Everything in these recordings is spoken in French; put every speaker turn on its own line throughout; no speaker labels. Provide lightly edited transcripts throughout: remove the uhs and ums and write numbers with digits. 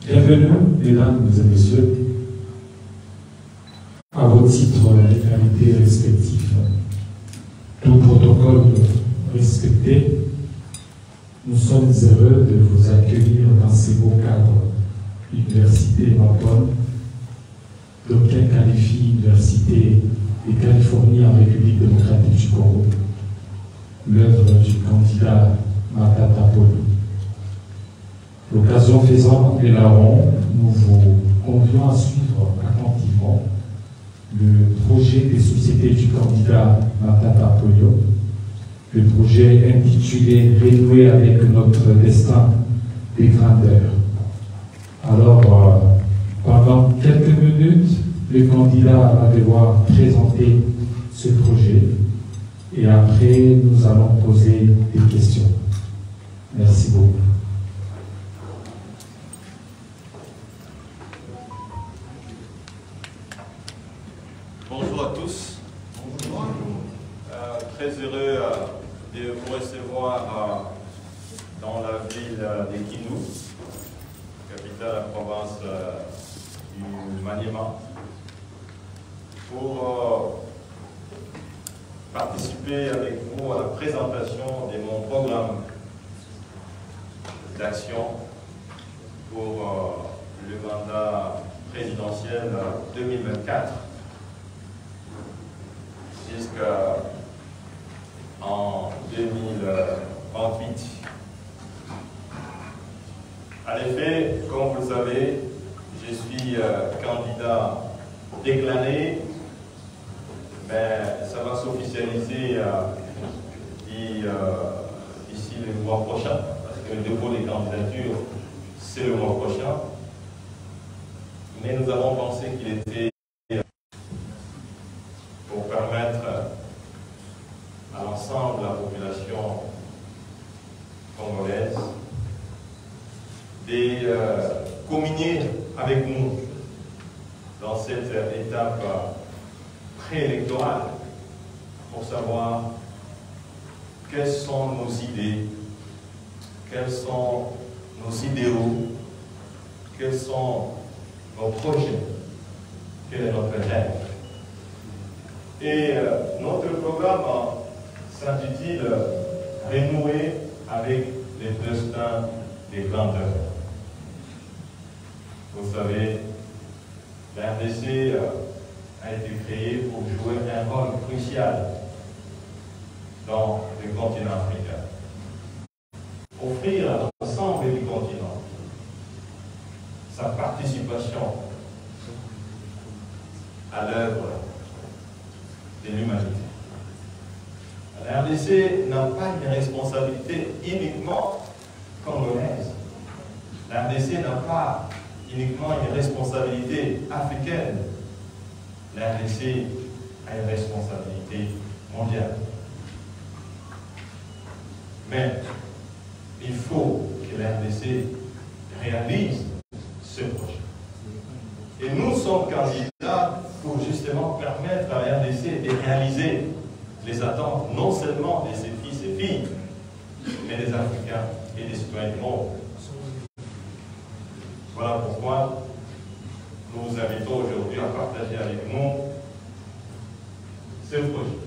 Bienvenue, mesdames et messieurs, à vos titres et qualités respectifs. Tout protocole respecté, nous sommes heureux de vous accueillir dans ces beaux cadres. Université Macon, Dr Kalifi, Université de Californie en République démocratique du Congo, l'œuvre du candidat Matata Polo. L'occasion faisant les larrons, nous vous convions à suivre attentivement le projet des sociétés du candidat Matata Polo, le projet intitulé « Renouer avec notre destin des grandeurs ». Alors, pendant quelques minutes, le candidat va devoir présenter ce projet et après, nous allons poser des questions. Merci beaucoup.
Bonjour à tous. Bonjour. Très heureux de vous recevoir dans la ville de Kindu, capitale de la province du Maniema, pour participer avec vous à la présentation de mon programme d'action pour le mandat présidentiel 2024 jusqu'en 2028. En effet, comme vous le savez, je suis candidat déclaré, mais ça va s'officialiser d'ici le mois prochain, parce que le dépôt des candidatures, c'est le mois prochain. Mais nous avons pensé qu'il était pour permettre à l'ensemble de la population congolaise de communier avec nous dans cette étape préélectorale pour savoir quelles sont nos idées, quels sont nos idéaux, quels sont nos projets, quel est notre rêve. Et notre programme s'intitule « Renouer avec les destins des grandeurs ». Vous savez, la RDC a été créée pour jouer un rôle crucial dans le continent africain. Offrir à l'ensemble du continent sa participation à l'œuvre de l'humanité. La RDC n'a pas une responsabilité uniquement congolaise. La RDC n'a pas uniquement une responsabilité africaine. La RDC a une responsabilité mondiale. Mais il faut que la RDC réalise ce projet. Et nous sommes candidats pour justement permettre à la RDC de réaliser les attentes non seulement de ses fils et filles, mais des Africains et des citoyens du monde. Voilà pourquoi nous vous invitons aujourd'hui à partager avec nous ce projet.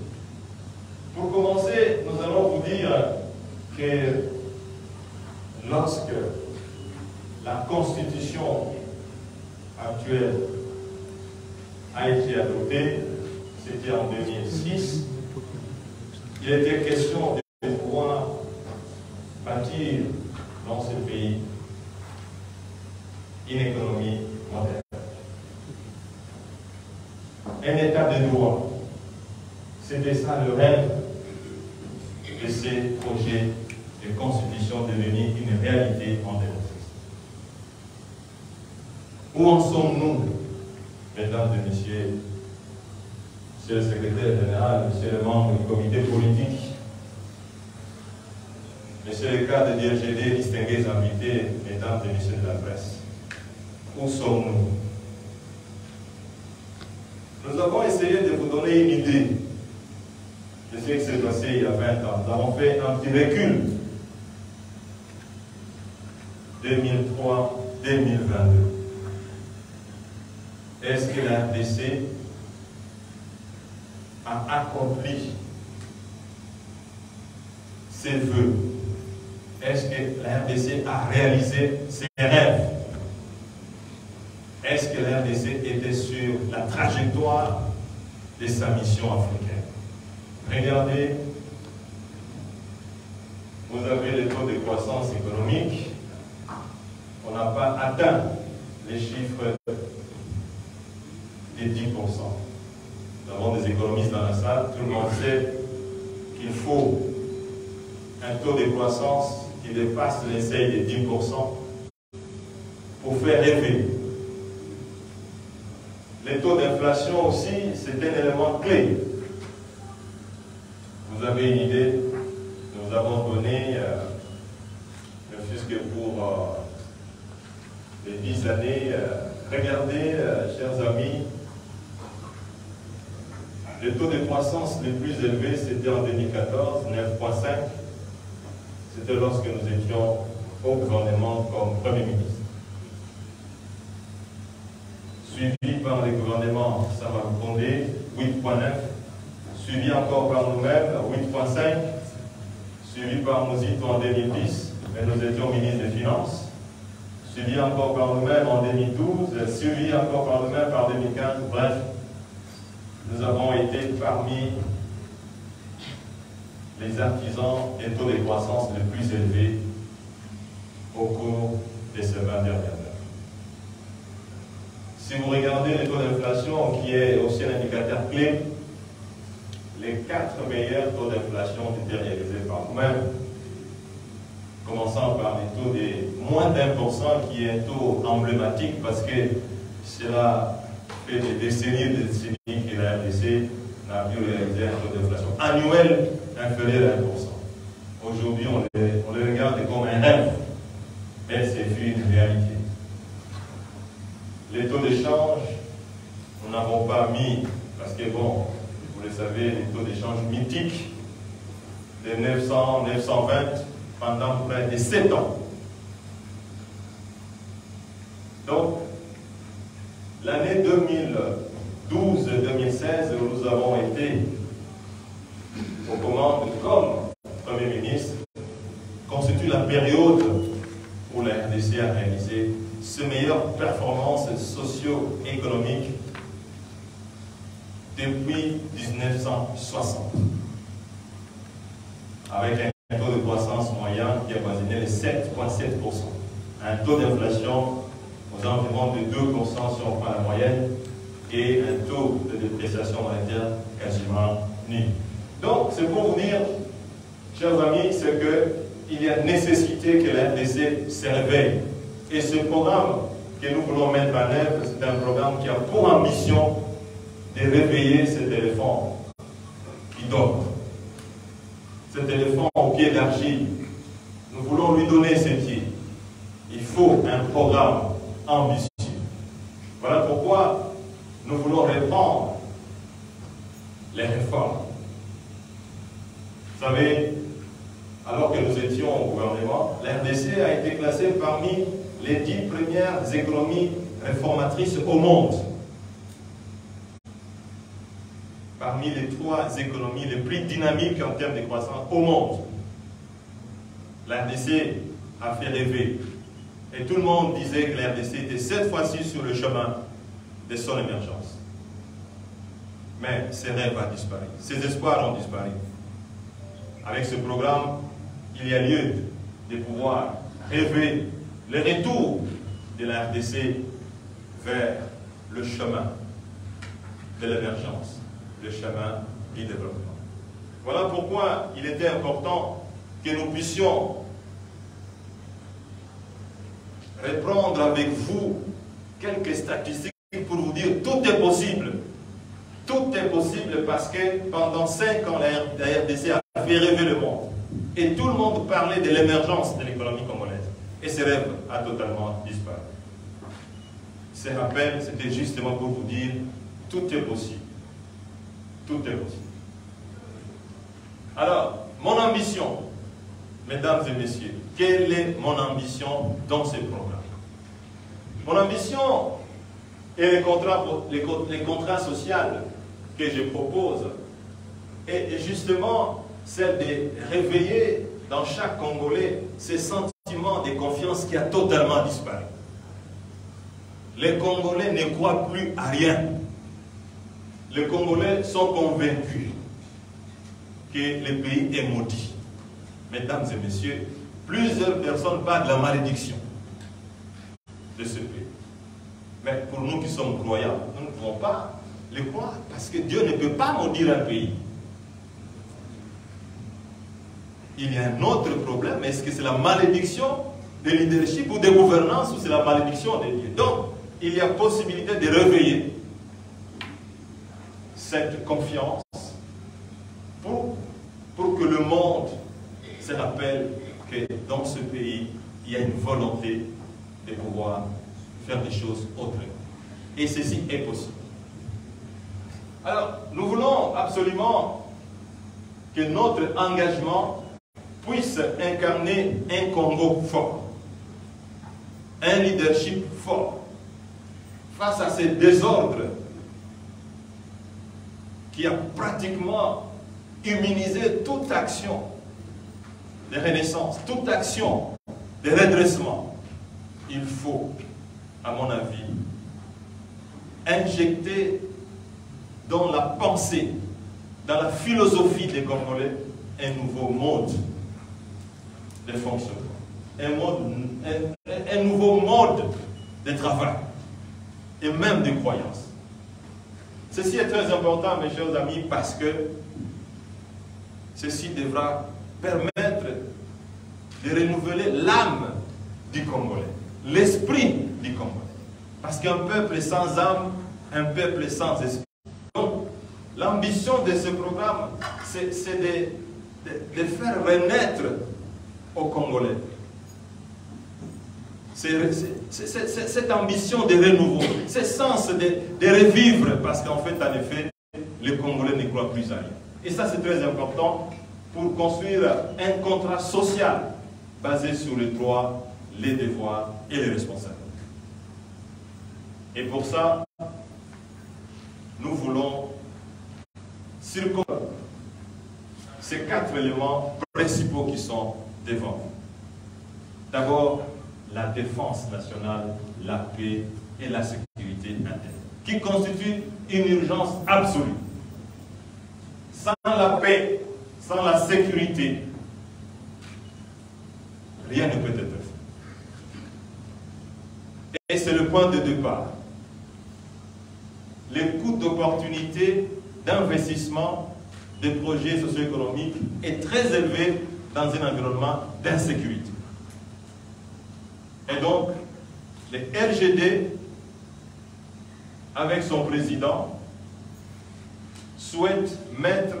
Pour commencer, nous allons vous dire que lorsque la Constitution actuelle a été adoptée, c'était en 2006, il était question de pouvoir bâtir dans ce pays une économie moderne. Un état de droit. C'était ça le rêve de ces projets de constitution devenir une réalité en démocratie. Où en sommes-nous, mesdames et messieurs, monsieur le secrétaire général, monsieur le membre du comité politique, monsieur le cadre de DRGD, distingués invités, mesdames et messieurs de la presse? Où sommes-nous? Nous avons essayé de vous donner une idée de ce qui s'est passé il y a 20 ans. Nous avons fait un petit recul 2003-2022. Est-ce que la RDC a accompli ses vœux? Est-ce que la RDC a réalisé ses rêves? Est-ce que la RDC était sur la trajectoire de sa mission africaine? Regardez, vous avez le taux de croissance économique. On n'a pas atteint les chiffres des 10%. Nous avons des économistes dans la salle. Tout le monde sait qu'il faut un taux de croissance qui dépasse les seuils de 10% pour faire rêver. Les taux d'inflation aussi, c'est un élément clé. Vous avez une idée, nous avons donné, ne fût-ce que pour les 10 années, regardez, chers amis, le taux de croissance le plus élevé, c'était en 2014, 9,5. C'était lorsque nous étions au gouvernement comme Premier ministre. Suivi par le gouvernement Sama Lukonde, 8,9. Suivi encore par nous-mêmes, 8,5. Suivi par Mouzito en 2010, mais nous étions ministres des Finances. Suivi encore par nous-mêmes en 2012, suivi encore par nous-mêmes par 2015. Bref, nous avons été parmi les artisans des taux de croissance les plus élevés au cours de ces 20 dernières années. Si vous regardez le taux d'inflation, qui est aussi un indicateur clé, les 4 meilleurs taux d'inflation étaient réalisés par nous-mêmes, commençant par les taux de moins d'1%, qui est un taux emblématique parce que cela fait des décennies que la RDC n'a pu réaliser un taux d'inflation annuel inférieur à 1%. Aujourd'hui, on le regarde comme un rêve, mais c'est une réalité. Les taux d'échange, nous n'avons pas mis, parce que bon, vous le savez, les taux d'échange mythiques de 900, 920 pendant près de 7 ans. Donc, l'année 2012-2016, où nous avons été aux commandes comme Premier ministre, constitue la période où la RDC a réalisé ses meilleures performances socio-économiques depuis 1960, avec un taux de croissance moyen qui avoisinait les 7,7%, un taux d'inflation aux environs de 2% si on prend la moyenne, et un taux de dépréciation monétaire quasiment nul. Donc, c'est pour vous dire, chers amis, c'est qu'il y a nécessité que la RDC se réveille. Et ce programme que nous voulons mettre en œuvre, c'est un programme qui a pour ambition de réveiller cet éléphant qui dort. Cet éléphant au pied d'argile. Nous voulons lui donner ses pieds. Il faut un programme ambitieux. Voilà pourquoi nous voulons répandre les réformes. Vous savez, alors que nous étions au gouvernement, la RDC a été classée parmi les 10 premières économies réformatrices au monde. Parmi les 3 économies les plus dynamiques en termes de croissance au monde. La RDC a fait rêver. Et tout le monde disait que la RDC était cette fois-ci sur le chemin de son émergence. Mais ces rêves ont disparu. Ces espoirs ont disparu. Avec ce programme, il y a lieu de pouvoir rêver le retour de la RDC vers le chemin de l'émergence, le chemin du développement. Voilà pourquoi il était important que nous puissions reprendre avec vous quelques statistiques pour vous dire tout est possible. Tout est possible parce que pendant 5 ans, la RDC a fait rêver le monde. Et tout le monde parlait de l'émergence de l'économie congolaise. Et ce rêve a totalement disparu. Ce rappel, c'était justement pour vous dire tout est possible. Tout est possible. Alors, mon ambition, mesdames et messieurs, quelle est mon ambition dans ce programme? Mon ambition et les contrats sociaux que je propose est justement celle de réveiller dans chaque Congolais ce sentiment de confiance qui a totalement disparu. Les Congolais ne croient plus à rien. Les Congolais sont convaincus que le pays est maudit. Mesdames et messieurs, plusieurs personnes parlent de la malédiction de ce pays. Mais pour nous qui sommes croyants, nous ne pouvons pas le croire parce que Dieu ne peut pas maudire un pays. Il y a un autre problème. Est-ce que c'est la malédiction de leadership ou de gouvernance ou c'est la malédiction de Dieu? Donc, il y a possibilité de réveiller cette confiance pour que le monde se rappelle que dans ce pays, il y a une volonté de pouvoir faire des choses autrement. Et ceci est possible. Alors, nous voulons absolument que notre engagement puisse incarner un Congo fort, un leadership fort, face à ces désordres qui a pratiquement immunisé toute action de renaissance, toute action de redressement. Il faut, à mon avis, injecter dans la pensée, dans la philosophie des Congolais, un nouveau mode de fonctionnement, un nouveau mode de travail et même de croyance. Ceci est très important, mes chers amis, parce que ceci devra permettre de renouveler l'âme du Congolais, l'esprit du Congolais. Parce qu'un peuple sans âme, un peuple sans esprit. Donc, l'ambition de ce programme, c'est de faire renaître aux Congolais cette ambition de renouveau, ce sens de revivre, parce qu'en fait, en effet, les Congolais ne croient plus à rien. Et ça, c'est très important pour construire un contrat social basé sur les droits, les devoirs et les responsabilités. Et pour ça, nous voulons circonscrire ces 4 éléments principaux qui sont devant nous. D'abord, la défense nationale, la paix et la sécurité interne, qui constituent une urgence absolue. Sans la paix, sans la sécurité, rien ne peut être fait. Et c'est le point de départ. Le coût d'opportunité d'investissement des projets socio-économiques est très élevé dans un environnement d'insécurité. Et donc, le RGD, avec son président, souhaite mettre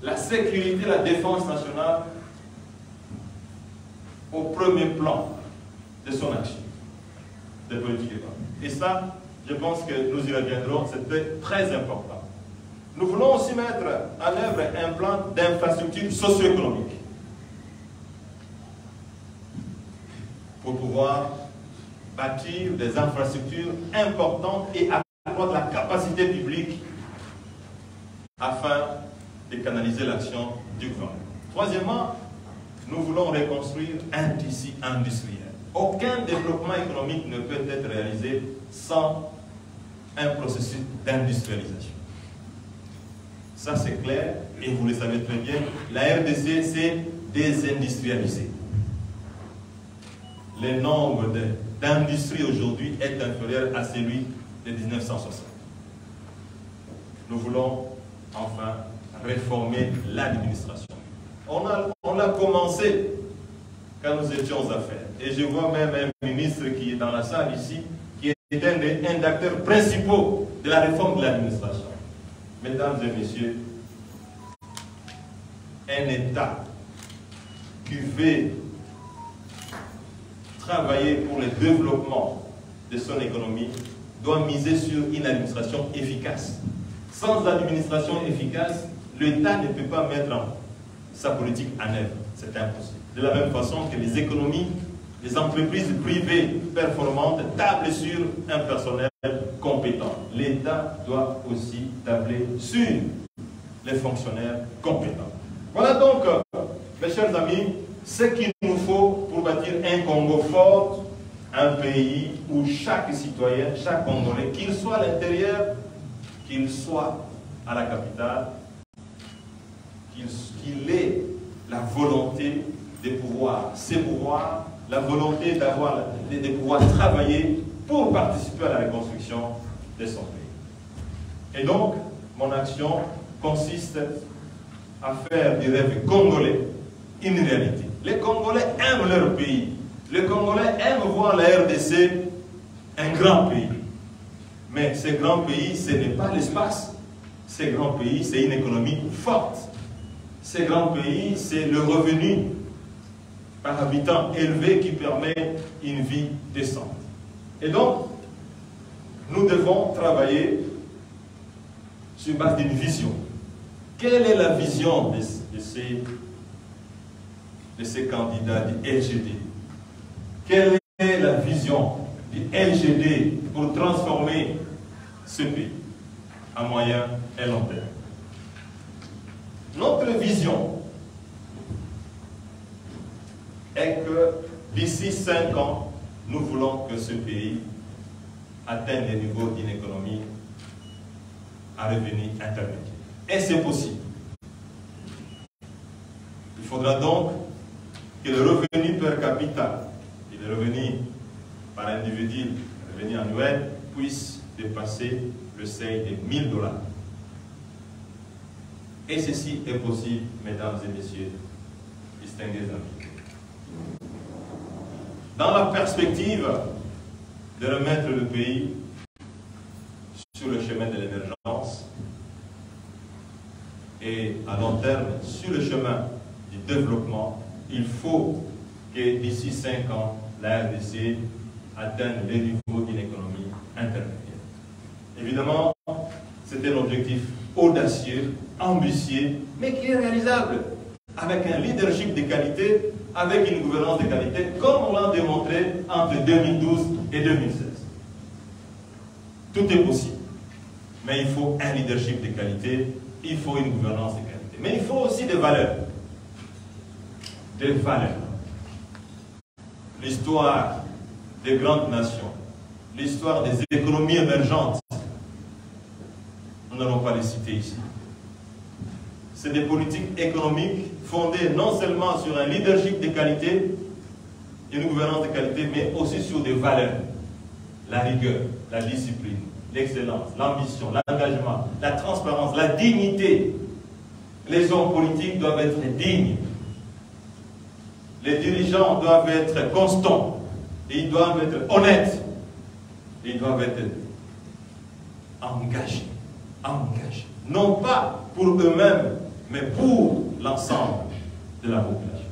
la sécurité, la défense nationale au premier plan de son action de politique économique. Et ça, je pense que nous y reviendrons, c'est très important. Nous voulons aussi mettre en œuvre un plan d'infrastructure socio-économique pour pouvoir bâtir des infrastructures importantes et accroître la capacité publique afin de canaliser l'action du gouvernement. Troisièmement, nous voulons reconstruire un tissu industriel. Aucun développement économique ne peut être réalisé sans un processus d'industrialisation. Ça c'est clair et vous le savez très bien, la RDC s'est désindustrialisée. Le nombre d'industries aujourd'hui est inférieur à celui de 1960. Nous voulons enfin réformer l'administration. On a commencé quand nous étions aux affaires. Et je vois même un ministre qui est dans la salle ici, qui est un des acteurs principaux de la réforme de l'administration. Mesdames et messieurs, un État qui veut travailler pour le développement de son économie doit miser sur une administration efficace. Sans administration efficace, l'État ne peut pas mettre sa politique en œuvre. C'est impossible. De la même façon que les économies, les entreprises privées performantes tablent sur un personnel compétent. L'État doit aussi tabler sur les fonctionnaires compétents. Voilà donc, mes chers amis, ce qu'il nous faut pour bâtir un Congo fort, un pays où chaque citoyen, chaque Congolais, qu'il soit à l'intérieur, qu'il soit à la capitale, qu'il ait la volonté de pouvoir s'émouvoir, la volonté de pouvoir travailler pour participer à la reconstruction de son pays. Et donc, mon action consiste à faire du rêve congolais une réalité. Les Congolais aiment leur pays. Les Congolais aiment voir la RDC un grand pays. Mais ce grand pays, ce n'est pas l'espace. Ce grand pays, c'est une économie forte. Ce grand pays, c'est le revenu par habitant élevé qui permet une vie décente. Et donc, nous devons travailler sur base d'une vision. Quelle est la vision de ces candidats du LGD? Quelle est la vision du LGD pour transformer ce pays à moyen et long terme? Notre vision est que d'ici 5 ans, nous voulons que ce pays atteigne le niveau d'une économie à revenu intermédiaire. Et c'est possible. Il faudra donc que le revenu per capita et le revenu par individu, le revenu annuel, puisse dépasser le seuil de 1000 $. Et ceci est possible, mesdames et messieurs, distingués invités. Dans la perspective de remettre le pays sur le chemin de l'émergence et à long terme sur le chemin du développement, il faut que d'ici 5 ans, la RDC atteigne le niveau d'une économie intermédiaire. Évidemment, c'est un objectif audacieux, ambitieux, mais qui est réalisable avec un leadership de qualité, avec une gouvernance de qualité, comme on l'a démontré entre 2012 et 2016. Tout est possible, mais il faut un leadership de qualité, il faut une gouvernance de qualité. Mais il faut aussi des valeurs. Des valeurs. L'histoire des grandes nations, l'histoire des économies émergentes, nous n'allons pas les citer ici. C'est des politiques économiques fondées non seulement sur un leadership de qualité, une gouvernance de qualité, mais aussi sur des valeurs. La rigueur, la discipline, l'excellence, l'ambition, l'engagement, la transparence, la dignité. Les hommes politiques doivent être dignes. Les dirigeants doivent être constants. Et ils doivent être honnêtes. Et ils doivent être engagés. Engagés. Non pas pour eux-mêmes, mais pour l'ensemble de la population.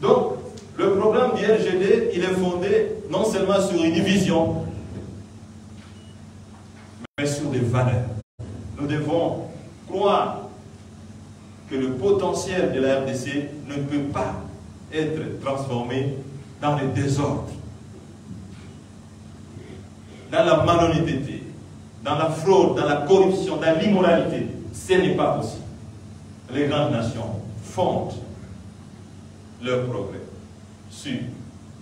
Donc, le programme du LGD, il est fondé non seulement sur une vision, mais sur des valeurs. Nous devons croire que le potentiel de la RDC ne peut pas être transformé dans le désordre, dans la malhonnêteté, dans la fraude, dans la corruption, dans l'immoralité. Ce n'est pas possible. Les grandes nations fondent leur progrès sur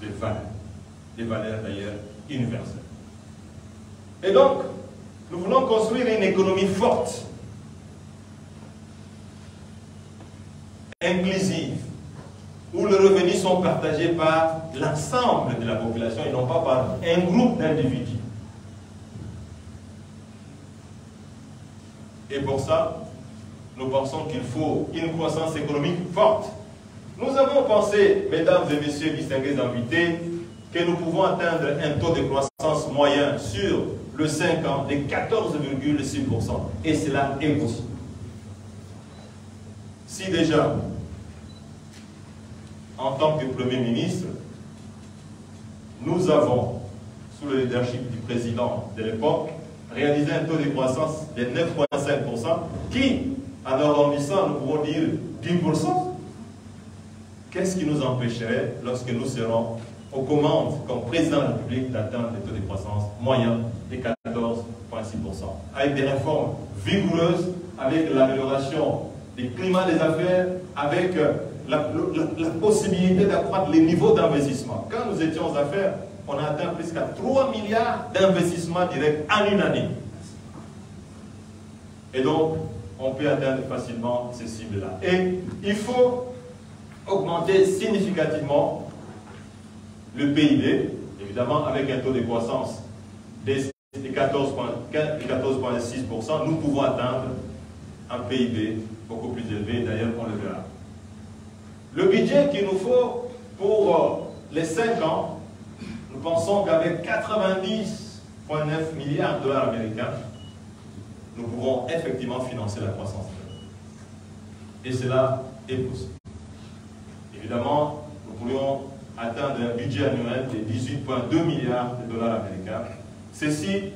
des valeurs d'ailleurs universelles. Et donc, nous voulons construire une économie forte, inclusive, où les revenus sont partagés par l'ensemble de la population et non pas par un groupe d'individus. Et pour ça, nous pensons qu'il faut une croissance économique forte. Nous avons pensé, mesdames et messieurs distingués invités, que nous pouvons atteindre un taux de croissance moyen sur le 5 ans de 14,6%. Et cela est possible. Si déjà, en tant que Premier ministre, nous avons, sous le leadership du président de l'époque, réalisé un taux de croissance de 9,5% qui, en arrondissant, nous pouvons dire 10%. Qu'est-ce qui nous empêcherait, lorsque nous serons aux commandes comme président de la République, d'atteindre les taux de croissance moyens de 14,6%, avec des réformes vigoureuses, avec l'amélioration du climat des affaires, avec la possibilité d'accroître les niveaux d'investissement. Quand nous étions aux affaires, on a atteint presque 3 milliards d'investissements directs en une année. Et donc, on peut atteindre facilement ces cibles-là. Et il faut augmenter significativement le PIB, évidemment avec un taux de croissance de 14,6%, nous pouvons atteindre un PIB beaucoup plus élevé, d'ailleurs on le verra. Le budget qu'il nous faut pour les 5 ans, nous pensons qu'avec 90,9 milliards de dollars américains, nous pouvons effectivement financer la croissance. Et cela est possible. Évidemment, nous pourrions atteindre un budget annuel de 18,2 milliards de dollars américains. Ceci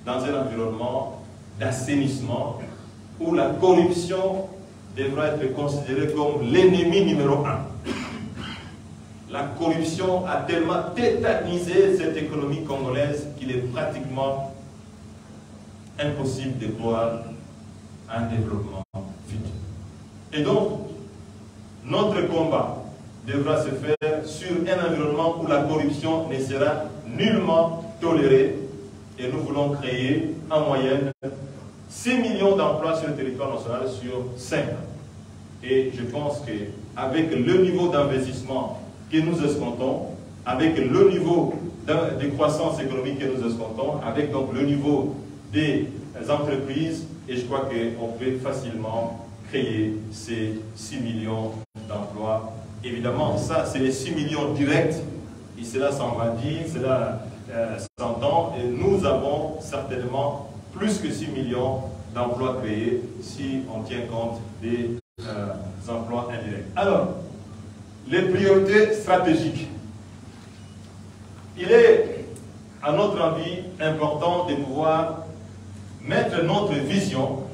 dans un environnement d'assainissement où la corruption devra être considérée comme l'ennemi numéro 1. La corruption a tellement tétanisé cette économie congolaise qu'il est pratiquement impossible de voir un développement futur. Et donc, notre combat devra se faire sur un environnement où la corruption ne sera nullement tolérée, et nous voulons créer en moyenne 6 millions d'emplois sur le territoire national sur 5 ans. Et je pense qu'avec le niveau d'investissement que nous escomptons, avec le niveau de croissance économique que nous escomptons, avec donc le niveau des entreprises, et je crois qu'on peut facilement créer ces 6 millions d'emplois. Évidemment, ça, c'est les 6 millions directs, et cela s'en va dire, cela s'entend, et nous avons certainement plus que 6 millions d'emplois créés si on tient compte des emplois indirects. Alors, les priorités stratégiques. Il est, à notre avis, important de pouvoir mettre notre vision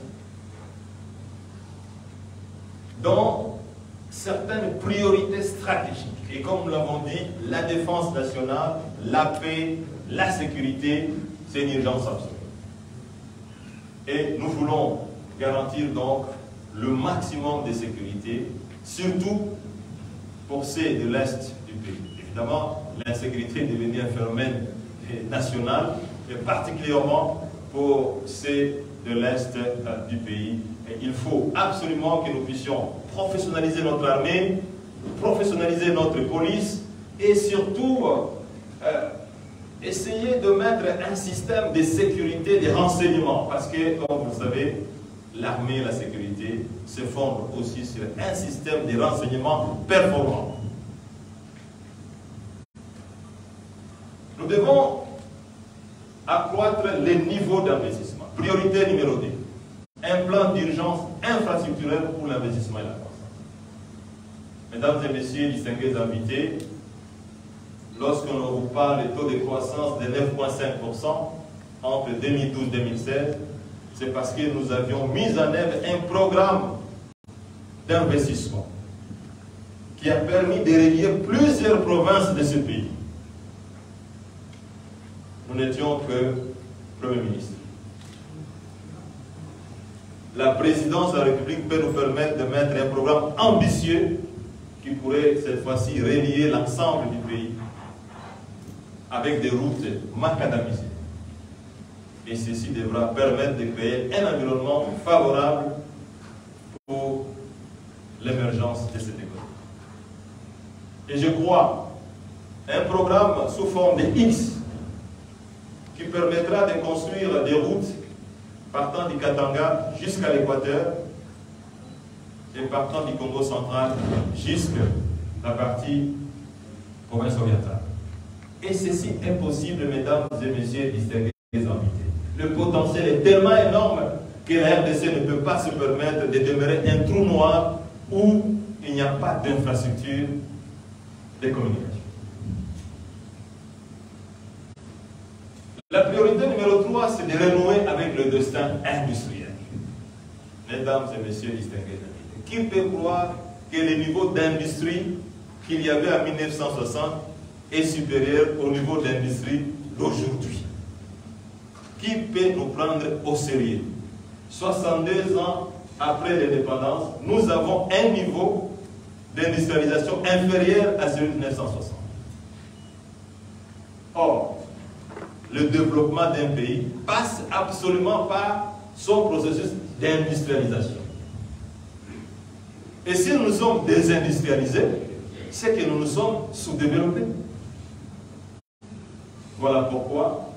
dans certaines priorités stratégiques. Et comme nous l'avons dit, la défense nationale, la paix, la sécurité, c'est une urgence absolue. Et nous voulons garantir donc le maximum de sécurité, surtout pour ceux de l'Est du pays. Évidemment, l'insécurité est devenue un phénomène national, et particulièrement pour ceux de l'Est du pays. Et il faut absolument que nous puissions professionnaliser notre armée, professionnaliser notre police, et surtout essayer de mettre un système de sécurité, de renseignement, parce que, comme vous le savez, l'armée et la sécurité se fondent aussi sur un système de renseignement performant. Nous devons accroître les niveaux d'investissement. Priorité numéro 2. Un plan d'urgence infrastructurel pour l'investissement et la croissance. Mesdames et messieurs, distingués invités, lorsqu'on vous parle des taux de croissance de 9,5% entre 2012 et 2016, c'est parce que nous avions mis en œuvre un programme d'investissement qui a permis de relier plusieurs provinces de ce pays. Nous n'étions que Premier ministre. La présidence de la République peut nous permettre de mettre un programme ambitieux qui pourrait cette fois-ci relier l'ensemble du pays avec des routes macadamisées. Et ceci devra permettre de créer un environnement favorable pour l'émergence de cette économie. Et je crois un programme sous forme de X qui permettra de construire des routes partant du Katanga jusqu'à l'Équateur et partant du Congo central jusqu'à la partie province orientale. Et ceci est possible, mesdames et messieurs distingués invités. Le potentiel est tellement énorme que la RDC ne peut pas se permettre de demeurer un trou noir où il n'y a pas d'infrastructure de communication. La priorité numéro 3, c'est de renouer avec le destin industriel. mesdames et messieurs distingués, qui peut croire que le niveau d'industrie qu'il y avait en 1960 est supérieur au niveau d'industrie d'aujourd'hui? Qui peut nous prendre au sérieux? 62 ans après l'indépendance, nous avons un niveau d'industrialisation inférieur à celui de 1960. Or, le développement d'un pays passe absolument par son processus d'industrialisation. Et si nous nous sommes désindustrialisés, c'est que nous nous sommes sous-développés. Voilà pourquoi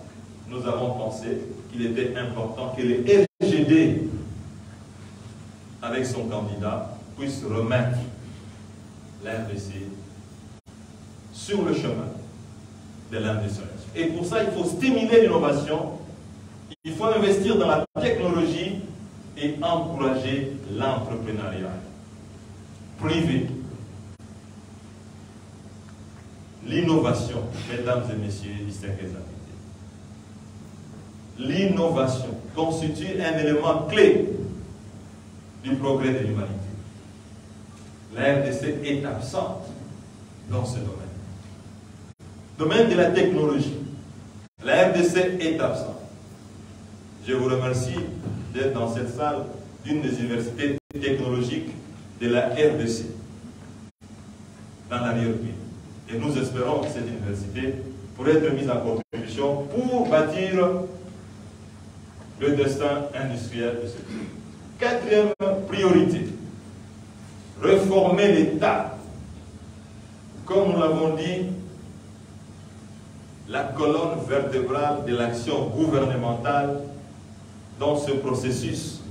nous avons pensé qu'il était important que le RGD, avec son candidat, puisse remettre la RDC sur le chemin de l'industrialisation. Et pour ça, il faut stimuler l'innovation, il faut investir dans la technologie et encourager l'entrepreneuriat privé. L'innovation, mesdames et messieurs, distingués invités. L'innovation constitue un élément clé du progrès de l'humanité. La RDC est absente dans ce domaine. Domaine de la technologie. La RDC est absente. Je vous remercie d'être dans cette salle d'une des universités technologiques de la RDC, dans l'arrière-pays. Et nous espérons que cette université pourrait être mise en contribution pour bâtir le destin industriel de ce pays. Quatrième priorité, réformer l'État. Comme nous l'avons dit, la colonne vertébrale de l'action gouvernementale dans ce processus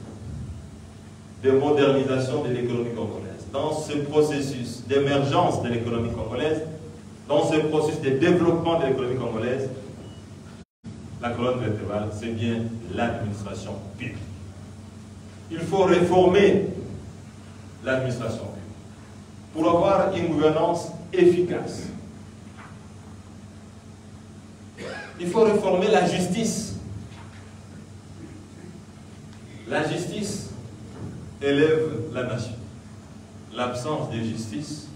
de modernisation de l'économie congolaise, dans ce processus d'émergence de l'économie congolaise, dans ce processus de développement de l'économie congolaise, la colonne vertébrale, c'est bien l'administration publique. Il faut réformer l'administration publique pour avoir une gouvernance efficace. Il faut réformer la justice. La justice élève la nation. L'absence de justice,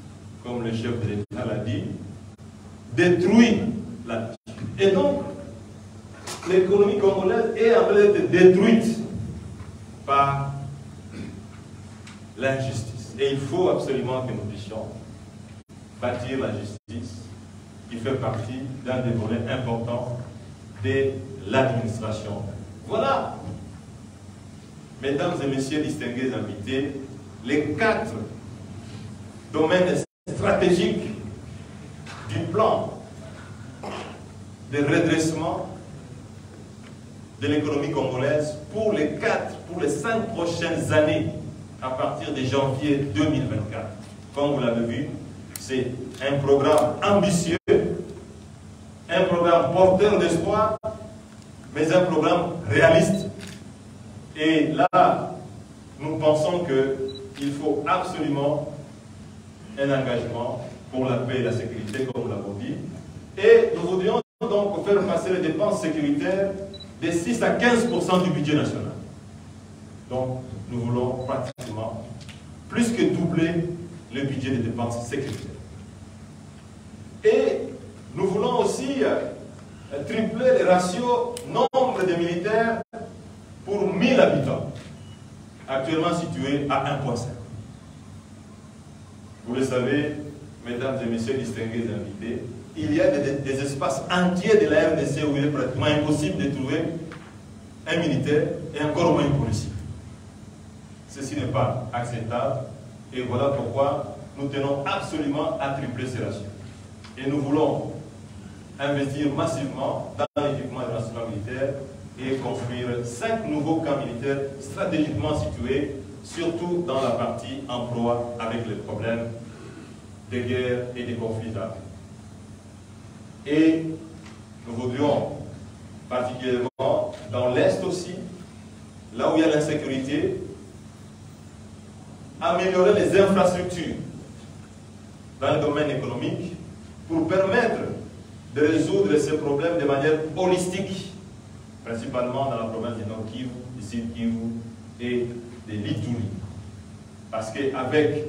comme le chef de l'État l'a dit, détruit la nation. Et donc, l'économie congolaise est en train d'être détruite par l'injustice. Et il faut absolument que nous puissions bâtir la justice qui fait partie d'un des volets importants de l'administration. Voilà, mesdames et messieurs distingués invités, les 4 domaines stratégiques du plan de redressement de l'économie congolaise pour les 5 prochaines années à partir de janvier 2024. Comme vous l'avez vu, c'est un programme ambitieux, un programme porteur d'espoir, mais un programme réaliste. Et là, nous pensons qu'il faut absolument un engagement pour la paix et la sécurité, comme nous l'avons dit. Et nous voudrions donc faire passer les dépenses sécuritaires de 6 à 15% du budget national. Donc, nous voulons pratiquement plus que doubler le budget des dépenses sécuritaires. Et nous voulons aussi tripler les ratios nombre de militaires pour 1000 habitants, actuellement situés à 1,5. Vous le savez, mesdames et messieurs distingués invités, il y a des espaces entiers de la RDC où il est pratiquement impossible de trouver un militaire et encore moins un policier. Ceci n'est pas acceptable et voilà pourquoi nous tenons absolument à tripler ces ratios. Et nous voulons investir massivement dans l'équipement de renseignement militaire et construire 5 nouveaux camps militaires stratégiquement situés, surtout dans la partie en proie avec les problèmes de guerre et de conflits d'armes. Et nous voudrions particulièrement dans l'Est aussi, là où il y a l'insécurité, améliorer les infrastructures dans le domaine économique pour permettre de résoudre ces problèmes de manière holistique, principalement dans la province du Nord Kivu, du Sud Kivu et de l'Ituri. Parce qu'avec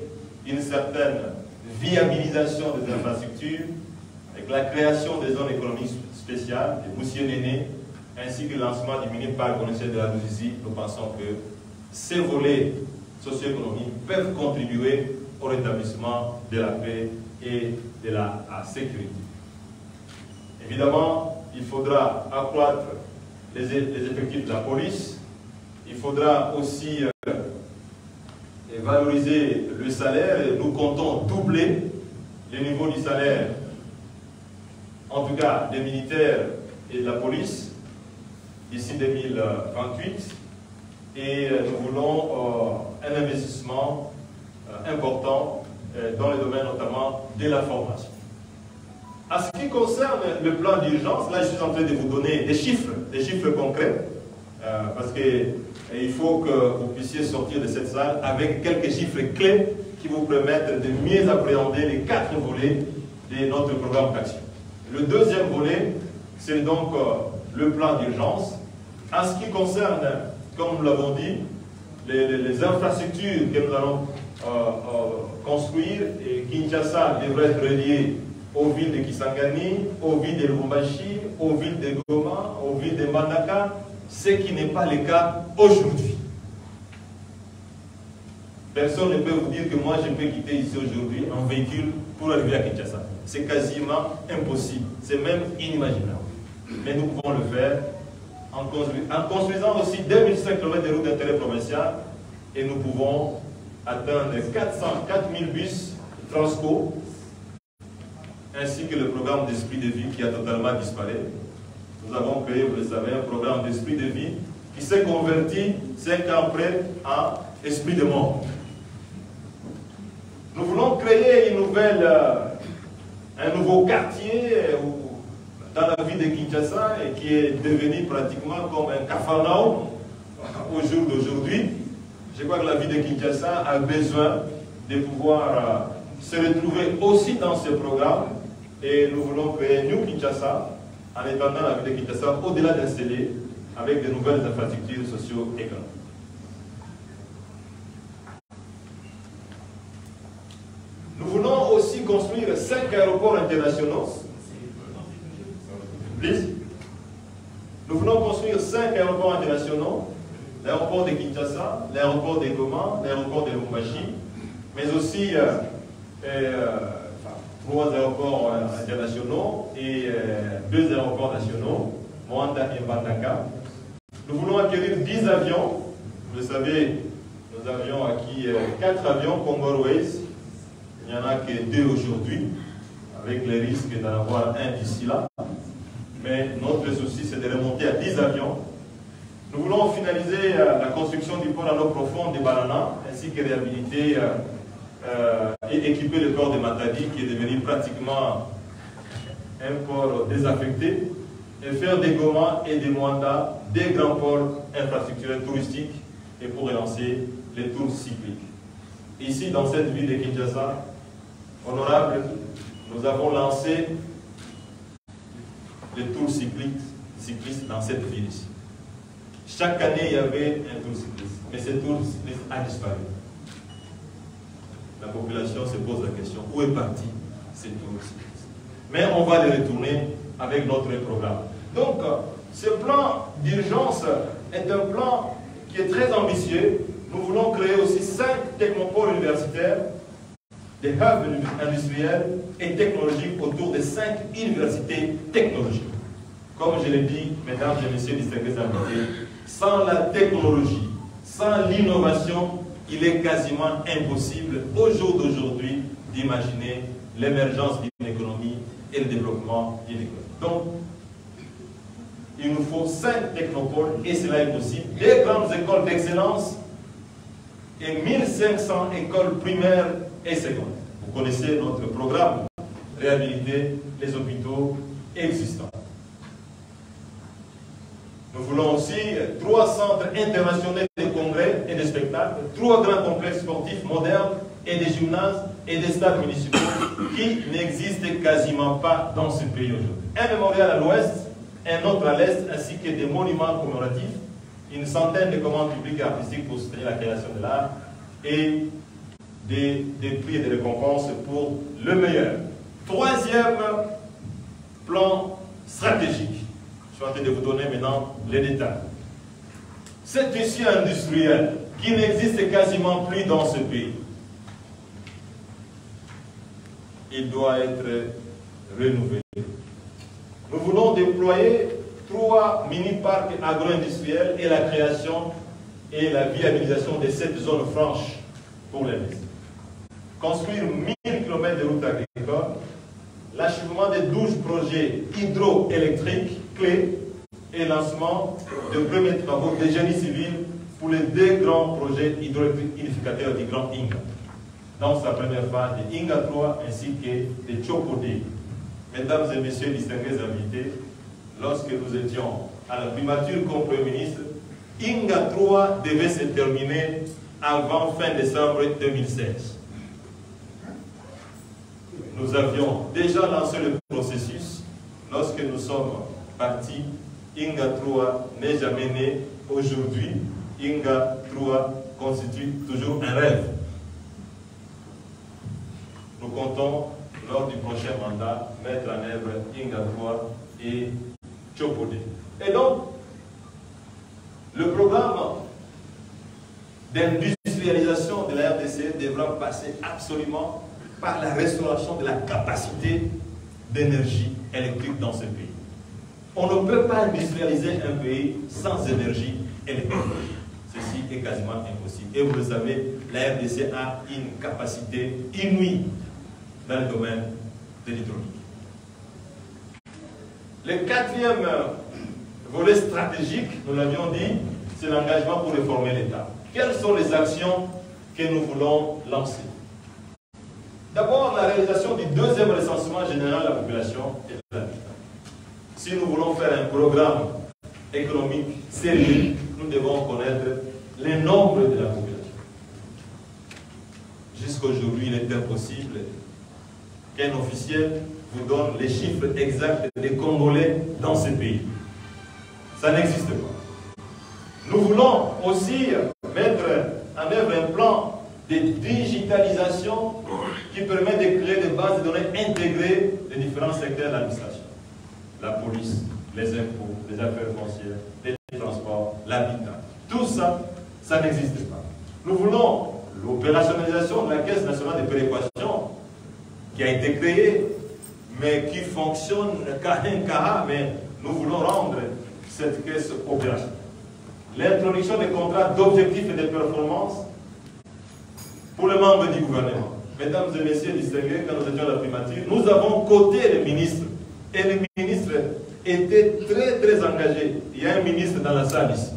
une certaine viabilisation des infrastructures, avec la création des zones économiques spéciales, des Moussienene, ainsi que le lancement du mini-parc de la Louisiane, nous pensons que ces volets socio-économiques peuvent contribuer au rétablissement de la paix et de la sécurité. Évidemment, il faudra accroître les effectifs de la police, il faudra aussi valoriser le salaire. Nous comptons doubler le niveau du salaire, en tout cas des militaires et de la police, d'ici 2028. Et nous voulons un investissement important dans le domaine notamment de la formation. En ce qui concerne le plan d'urgence, là je suis en train de vous donner des chiffres concrets, parce qu'il faut que vous puissiez sortir de cette salle avec quelques chiffres clés qui vous permettent de mieux appréhender les 4 volets de notre programme d'action. Le deuxième volet, c'est donc le plan d'urgence. En ce qui concerne, comme nous l'avons dit, les infrastructures que nous allons construire, et Kinshasa devrait être relié aux villes de Kisangani, aux villes de Lubumbashi, aux villes de Goma, aux villes de Mbandaka, ce qui n'est pas le cas aujourd'hui. Personne ne peut vous dire que moi je peux quitter ici aujourd'hui en véhicule pour arriver à Kinshasa. C'est quasiment impossible, c'est même inimaginable. Mais nous pouvons le faire en construisant aussi 2005 km de routes d'intérêt provincial, et nous pouvons atteindre 4000 bus Transco, ainsi que le programme d'esprit de vie qui a totalement disparu. Nous avons créé, vous le savez, un programme d'esprit de vie qui s'est converti 5 ans après en esprit de mort. Nous voulons créer un nouveau quartier dans la ville de Kinshasa, et qui est devenu pratiquement comme un Capharnaüm au jour d'aujourd'hui. Je crois que la ville de Kinshasa a besoin de pouvoir se retrouver aussi dans ce programme, et nous voulons créer New Kinshasa en étendant la ville de Kinshasa au-delà d'installer avec de nouvelles infrastructures socio-économiques. Nous voulons aussi construire 5 aéroports internationaux. Please. Nous voulons construire 5 aéroports internationaux, l'aéroport de Kinshasa, l'aéroport de Goma, l'aéroport de Lubumbashi, mais aussi 3 aéroports internationaux et 2 aéroports nationaux, Moanda et Mbandaka. Nous voulons acquérir 10 avions. Vous le savez, nous avions acquis 4 avions Congo Airways. Il n'y en a que 2 aujourd'hui, avec les risques d'en avoir un d'ici là. Mais notre souci, c'est de remonter à 10 avions. Nous voulons finaliser la construction du port à l'eau profonde de Banana, ainsi que réhabiliter et équiper le port de Matadi, qui est devenu pratiquement un port désaffecté, et faire des Goma et des Moanda des grands ports infrastructurels touristiques, et pour relancer les tours cycliques. Ici, dans cette ville de Kinshasa, honorable, nous avons lancé les tours cyclistes dans cette ville ici. Chaque année, il y avait un tour cycliste, mais ce tour cycliste a disparu. La population se pose la question, où est parti ce tour cycliste? Mais on va les retourner avec notre programme. Donc, ce plan d'urgence est un plan qui est très ambitieux. Nous voulons créer aussi 5 technopoles universitaires, des hubs industriels et technologiques autour de 5 universités technologiques. Comme je l'ai dit, mesdames et messieurs distingués invités, sans la technologie, sans l'innovation, il est quasiment impossible au jour d'aujourd'hui d'imaginer l'émergence d'une économie et le développement d'une économie. Donc, il nous faut 5 technopoles et cela est possible. Des grandes écoles d'excellence et 1500 écoles primaires et secondaires. Vous connaissez notre programme, réhabiliter les hôpitaux existants. Nous voulons aussi 3 centres internationaux de congrès et de spectacles, 3 grands complexes sportifs modernes et des gymnases et des stades municipaux qui n'existent quasiment pas dans ce pays aujourd'hui. Un mémorial à l'ouest, un autre à l'est, ainsi que des monuments commémoratifs une centaine de commandes publiques et artistiques pour soutenir la création de l'art et des prix et des récompenses pour le meilleur. Troisième plan stratégique. Je suis en train de vous donner maintenant les détails. Cet tissu industriel qui n'existe quasiment plus dans ce pays, il doit être renouvelé. Nous voulons déployer 3 mini-parcs agro-industriels et la création et la viabilisation de cette zone franche pour les risques. Construire 1000 km de routes agricoles, l'achèvement de 12 projets hydroélectriques clés et lancement de premiers travaux de génie civil pour les 2 grands projets hydroélectriques unificateurs du Grand Inga, dans sa première phase de Inga 3 ainsi que de Tchopodé. Mesdames et messieurs distingués invités, lorsque nous étions à la primature comme Premier ministre, Inga 3 devait se terminer avant fin décembre 2016. Nous avions déjà lancé le processus. Lorsque nous sommes partis, Inga 3 n'est jamais né. Aujourd'hui, Inga 3 constitue toujours un rêve. Nous comptons, lors du prochain mandat, mettre en œuvre Inga 3 et Tchopodé. Et donc, le programme d'industrialisation de la RDC devra passer absolument par la restauration de la capacité d'énergie électrique dans ce pays. On ne peut pas industrialiser un pays sans énergie électrique. Ceci est quasiment impossible. Et vous le savez, la RDC a une capacité inouïe dans le domaine de l'hydraulique. Le 4e volet stratégique, nous l'avions dit, c'est l'engagement pour réformer l'État. Quelles sont les actions que nous voulons lancer? D'abord, la réalisation du 2e recensement général de la population et de l'habitat. Si nous voulons faire un programme économique sérieux, nous devons connaître le nombre de la population. Jusqu'aujourd'hui, il est impossible qu'un officiel vous donne les chiffres exacts des Congolais dans ce pays. Ça n'existe pas. Nous voulons aussi mettre en œuvre un plan de digitalisation qui permet de créer des bases de données intégrées des différents secteurs de l'administration. La police, les impôts, les affaires foncières, les transports, l'habitat. Tout ça, ça n'existe pas. Nous voulons l'opérationnalisation de la Caisse nationale de péréquation qui a été créée, mais qui fonctionne qu'à mais nous voulons rendre cette caisse opérationnelle. L'introduction des contrats d'objectifs et de performance pour les membres du gouvernement. Mesdames et messieurs distingués, quand nous étions à la primature, nous avons coté les ministres. Et les ministres étaient très engagés. Il y a un ministre dans la salle ici.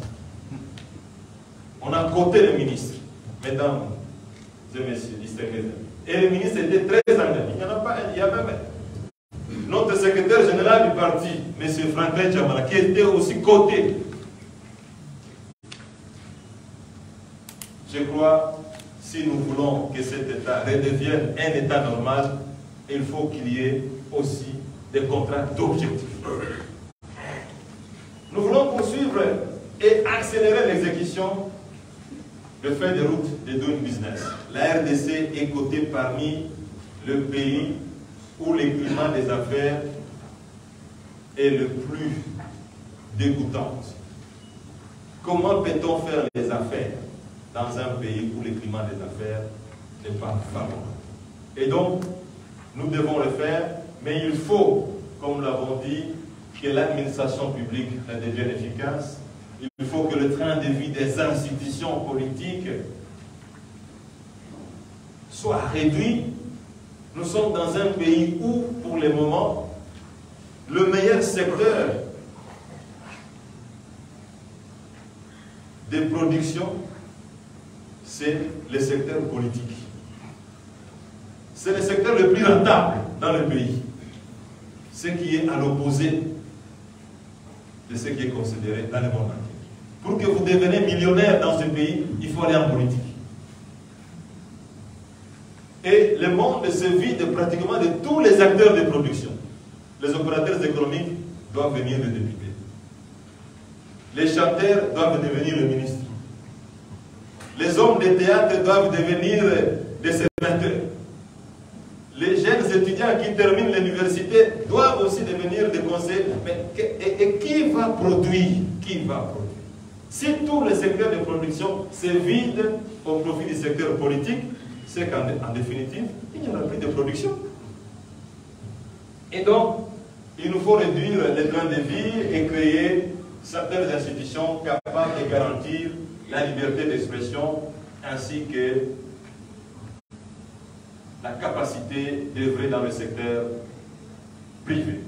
On a coté les ministres. Mesdames et messieurs distingués. Et les ministres étaient très engagés. Il n'y en a pas un, il y a même notre secrétaire général du parti, M. Franklin Djamala, qui était aussi coté. Je crois, si nous voulons que cet État redevienne un État normal, il faut qu'il y ait aussi des contrats d'objectifs. Nous voulons poursuivre et accélérer l'exécution de feuilles de route de Doing Business. La RDC est cotée parmi le pays où le climat des affaires est le plus dégoûtant. Comment peut-on faire les affaires dans un pays où le climat des affaires n'est pas favorable? Et donc, nous devons le faire, mais il faut, comme nous l'avons dit, que l'administration publique devienne efficace. Il faut que le train de vie des institutions politiques soit réduit. Nous sommes dans un pays où, pour le moment, le meilleur secteur de production, c'est le secteur politique. C'est le secteur le plus rentable dans le pays. Ce qui est à l'opposé de ce qui est considéré dans le monde entier. Pour que vous deveniez millionnaire dans ce pays, il faut aller en politique. Et le monde se vide pratiquement de tous les acteurs de production. Les opérateurs économiques doivent venir de députés. Les chanteurs doivent devenir le ministre. Les hommes de théâtre doivent devenir des sénateurs. Les jeunes étudiants qui terminent l'université doivent aussi devenir des conseillers. Mais et qui va produire? Qui va produire? Si tout le secteur de production se vide au profit du secteur politique, c'est qu'en définitive, il n'y aura plus de production. Et donc, il nous faut réduire les trains de vie et créer certaines institutions capables de garantir la liberté d'expression ainsi que la capacité d'œuvrer dans le secteur privé.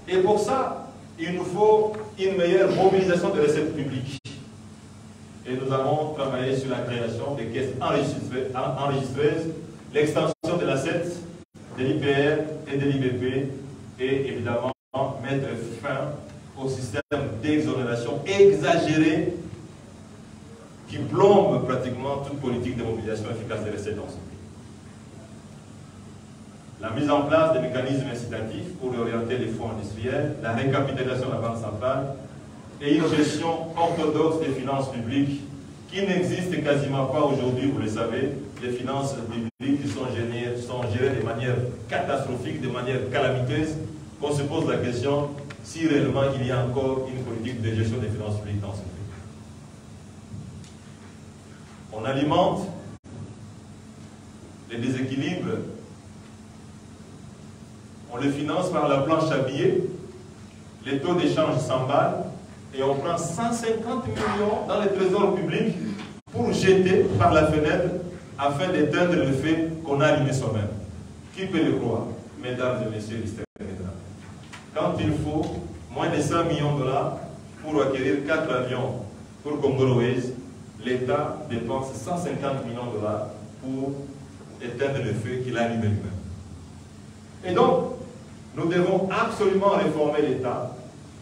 Et pour ça, il nous faut une meilleure mobilisation de recettes publiques. Et nous allons travailler sur la création des caisses enregistreuses, l'extension de l'ACET, de l'IPR et de l'IBP, et évidemment mettre fin au système d'exonération exagéré qui plombe pratiquement toute politique de mobilisation efficace des recettes dans ce pays. La mise en place des mécanismes incitatifs pour orienter les fonds industriels, la récapitalisation de la Banque centrale et une gestion orthodoxe des finances publiques qui n'existe quasiment pas aujourd'hui, vous le savez. Les finances publiques qui sont gérées de manière catastrophique, de manière calamiteuse. On se pose la question si réellement il y a encore une politique de gestion des finances publiques dans ce pays. On alimente les déséquilibres. On le finance par la planche à billets, les taux d'échange s'emballent et on prend 150 millions dans les trésors publics pour jeter par la fenêtre afin d'éteindre le fait qu'on a allumé soi-même. Qui peut le croire, mesdames et messieurs les Sénégalais? Quand il faut moins de 100 millions de dollars pour acquérir 4 avions pour Congolais, l'État dépense 150 millions de dollars pour éteindre le feu qu'il a allumé lui-même. Et donc, nous devons absolument réformer l'État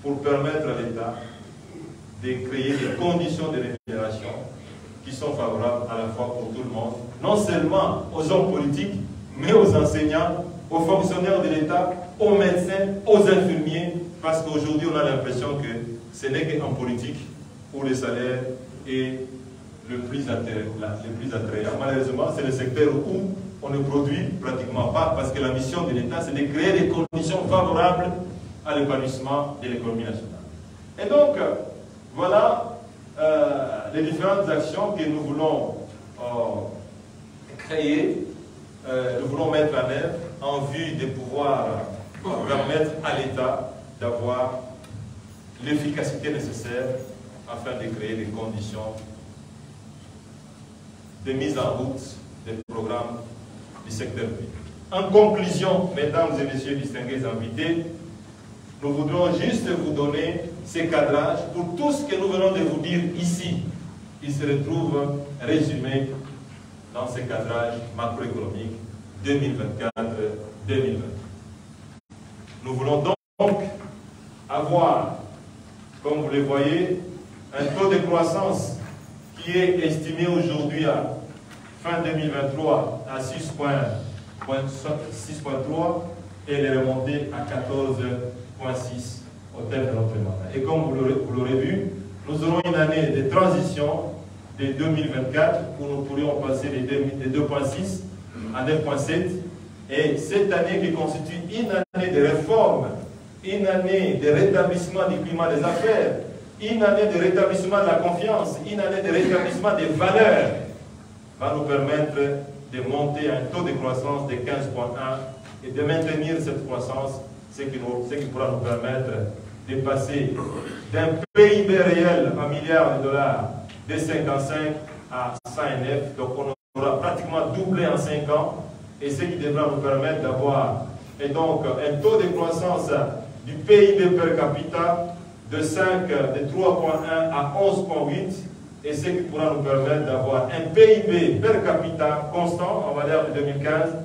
pour permettre à l'État de créer des conditions de rémunération qui sont favorables à la fois pour tout le monde, non seulement aux hommes politiques, mais aux enseignants, aux fonctionnaires de l'État, aux médecins, aux infirmiers, parce qu'aujourd'hui on a l'impression que ce n'est qu'en politique où le salaire est le plus attrayant. Malheureusement, c'est le secteur où on ne produit pratiquement pas, parce que la mission de l'État, c'est de créer des conditions favorables à l'épanouissement de l'économie nationale. Et donc, voilà les différentes actions que nous voulons créer, nous voulons mettre en œuvre en vue de pouvoir permettre à l'État d'avoir l'efficacité nécessaire afin de créer des conditions de mise en route des programmes du secteur public. En conclusion, mesdames et messieurs distingués invités, nous voudrons juste vous donner ces cadrages pour tout ce que nous venons de vous dire ici. Il se retrouve résumé dans ces cadrages macroéconomiques 2024-2020. Nous voulons donc avoir, comme vous le voyez, un taux de croissance qui est estimé aujourd'hui à fin 2023 à 6,3 et il est remonté à 14,6 au terme de notre mandat. Et comme vous l'aurez vu, nous aurons une année de transition de 2024 où nous pourrions passer de 2,6 à 9,7 et cette année qui constitue une année de réforme, une année de rétablissement du climat des affaires, une année de rétablissement de la confiance, une année de rétablissement des valeurs va nous permettre de monter à un taux de croissance de 15,1 et de maintenir cette croissance, ce qui pourra nous permettre de passer d'un PIB réel en milliards de dollars de 55 à 109. Donc on aura pratiquement doublé en 5 ans et ce qui devra nous permettre d'avoir un taux de croissance du PIB per capita de 3,1 à 11,8 et ce qui pourra nous permettre d'avoir un PIB per capita constant en valeur de 2015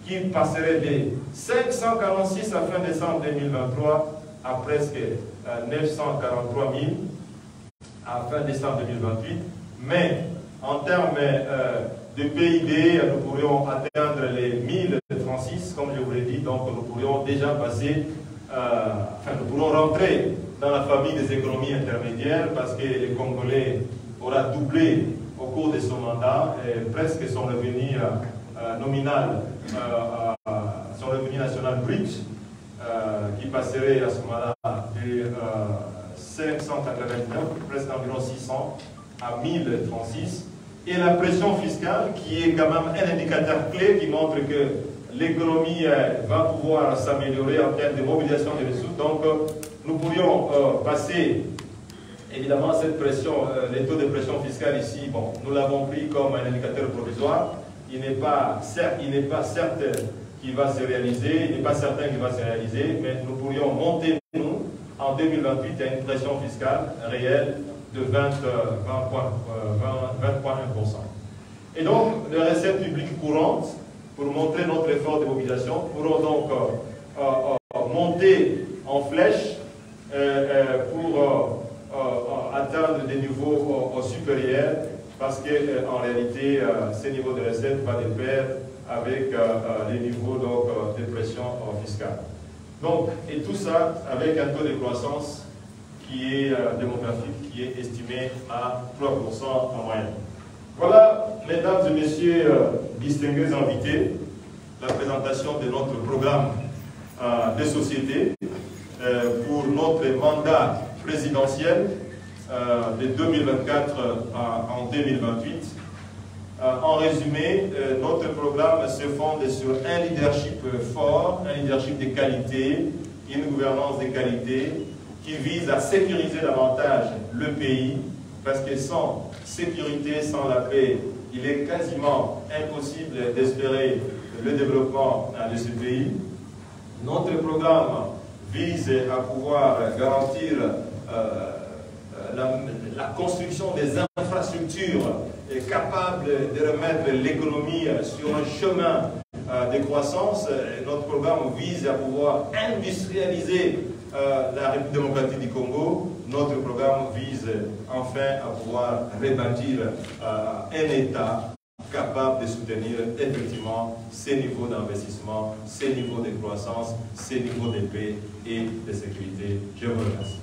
qui passerait de 546 à fin décembre 2023 à presque 943 000 à fin décembre 2028. Mais en termes de PIB, nous pourrions atteindre les 1036, comme je vous l'ai dit, donc nous pourrions déjà passer, nous pourrons rentrer dans la famille des économies intermédiaires parce que le Congolais aura doublé au cours de son mandat et presque son revenu nominal, son revenu national brut, qui passerait à ce moment-là de 589, presque environ 600, à 1036. Et la pression fiscale, qui est quand même un indicateur clé qui montre que l'économie va pouvoir s'améliorer en termes de mobilisation des ressources. Donc, nous pourrions passer évidemment à cette pression, les taux de pression fiscale ici, bon, nous l'avons pris comme un indicateur provisoire. Il n'est pas certain qu'il va se réaliser, il n'est pas certain qu'il va se réaliser, mais nous pourrions monter, nous, en 2028, à une pression fiscale réelle de 20,1%. Et donc, les recettes publiques courantes, pour montrer notre effort de mobilisation, pourront donc monter en flèche pour atteindre des niveaux supérieurs, parce qu'en réalité, ces niveaux de recettes vont de pair avec les niveaux de pression fiscale. Donc, et tout ça avec un taux de croissance qui est démographique, qui est estimé à 3% en moyenne. Voilà, mesdames et messieurs, distingués invités, la présentation de notre programme de société pour notre mandat présidentiel de 2024 en 2028. En résumé, notre programme se fonde sur un leadership fort, un leadership de qualité, une gouvernance de qualité qui vise à sécuriser davantage le pays, parce que sans sécurité, sans la paix, il est quasiment impossible d'espérer le développement de ce pays. Notre programme vise à pouvoir garantir la construction des infrastructures capables de remettre l'économie sur un chemin de croissance. Notre programme vise à pouvoir industrialiser la République démocratique du Congo. Notre programme vise enfin à pouvoir rebâtir un État capable de soutenir effectivement ces niveaux d'investissement, ces niveaux de croissance, ces niveaux de paix et de sécurité. Je vous remercie.